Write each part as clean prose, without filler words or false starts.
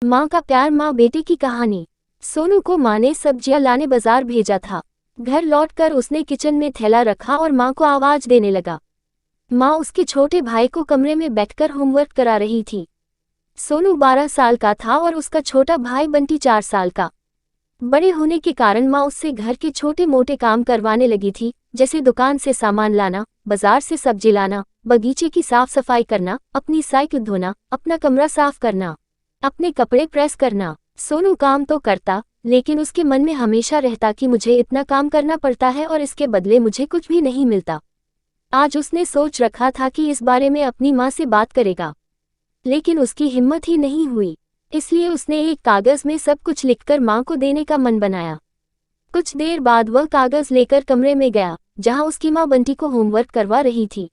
माँ का प्यार, माँ बेटे की कहानी। सोनू को माँ ने सब्जियां लाने बाजार भेजा था। घर लौटकर उसने किचन में थैला रखा और माँ को आवाज देने लगा। माँ उसके छोटे भाई को कमरे में बैठकर होमवर्क करा रही थी। सोनू 12 साल का था और उसका छोटा भाई बंटी 4 साल का। बड़े होने के कारण माँ उससे घर के छोटे मोटे काम करवाने लगी थी, जैसे दुकान से सामान लाना, बाजार से सब्जी लाना, बगीचे की साफ सफाई करना, अपनी साइकिल धोना, अपना कमरा साफ करना, अपने कपड़े प्रेस करना। सोनू काम तो करता, लेकिन उसके मन में हमेशा रहता कि मुझे इतना काम करना पड़ता है और इसके बदले मुझे कुछ भी नहीं मिलता। आज उसने सोच रखा था कि इस बारे में अपनी माँ से बात करेगा, लेकिन उसकी हिम्मत ही नहीं हुई। इसलिए उसने एक कागज में सब कुछ लिखकर माँ को देने का मन बनाया। कुछ देर बाद वह कागज लेकर कमरे में गया, जहाँ उसकी माँ बंटी को होमवर्क करवा रही थी।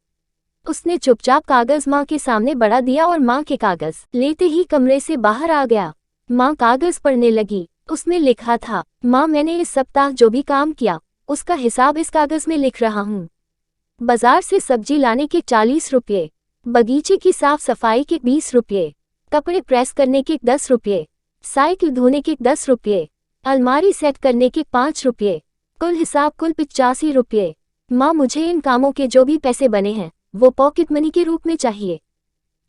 उसने चुपचाप कागज माँ के सामने बढ़ा दिया और माँ के कागज लेते ही कमरे से बाहर आ गया। माँ कागज पढ़ने लगी। उसमें लिखा था, माँ मैंने इस सप्ताह जो भी काम किया उसका हिसाब इस कागज में लिख रहा हूँ। बाजार से सब्जी लाने के 40 रुपये, बगीचे की साफ सफाई के 20 रुपये, कपड़े प्रेस करने के 10 रुपये, साइकिल धोने के 10 रुपये, अलमारी सेट करने के 5 रुपये, कुल हिसाब कुल 85 रुपये। माँ मुझे इन कामों के जो भी पैसे बने हैं वो पॉकेट मनी के रूप में चाहिए।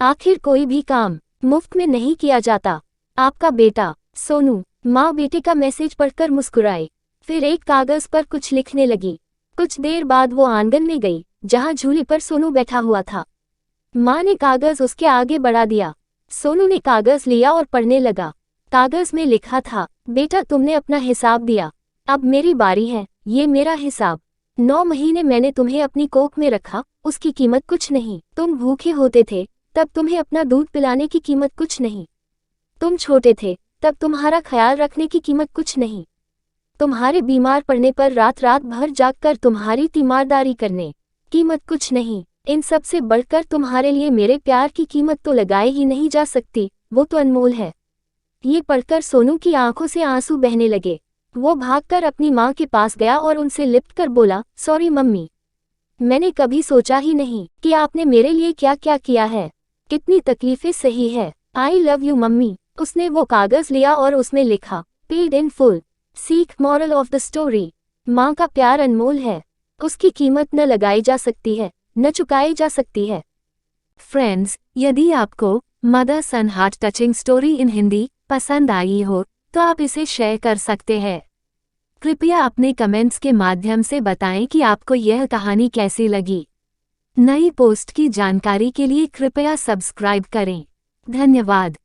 आखिर कोई भी काम मुफ्त में नहीं किया जाता। आपका बेटा सोनू। माँ बेटे का मैसेज पढ़कर मुस्कुराई, फिर एक कागज पर कुछ लिखने लगी। कुछ देर बाद वो आंगन में गई, जहाँ झूले पर सोनू बैठा हुआ था। माँ ने कागज उसके आगे बढ़ा दिया। सोनू ने कागज लिया और पढ़ने लगा। कागज में लिखा था, बेटा तुमने अपना हिसाब दिया, अब मेरी बारी है, ये मेरा हिसाब। 9 महीने मैंने तुम्हें अपनी कोख में रखा, उसकी कीमत कुछ नहीं। तुम भूखे होते थे तब तुम्हें अपना दूध पिलाने की कीमत कुछ नहीं। तुम छोटे थे तब तुम्हारा ख्याल रखने की कीमत कुछ नहीं। तुम्हारे बीमार पड़ने पर रात रात भर जागकर तुम्हारी तीमारदारी करने कीमत कुछ नहीं। इन सब से बढ़कर तुम्हारे लिए मेरे प्यार की कीमत तो लगाई ही नहीं जा सकती, वो तो अनमोल है। ये पढ़कर सोनू की आंखों से आंसू बहने लगे। वो भागकर अपनी माँ के पास गया और उनसे लिपट कर बोला, सॉरी मम्मी, मैंने कभी सोचा ही नहीं कि आपने मेरे लिए क्या क्या किया है, कितनी तकलीफें सही है। I love you mummy. उसने वो कागज लिया और उसमें लिखा, पेड इन फुल। सीख मॉरल ऑफ द स्टोरी, माँ का प्यार अनमोल है, उसकी कीमत न लगाई जा सकती है, न चुकाई जा सकती है। फ्रेंड्स, यदि आपको mother sun heart touching story in Hindi पसंद आई हो तो आप इसे शेयर कर सकते हैं। कृपया अपने कमेंट्स के माध्यम से बताएं कि आपको यह कहानी कैसी लगी। नई पोस्ट की जानकारी के लिए कृपया सब्सक्राइब करें। धन्यवाद।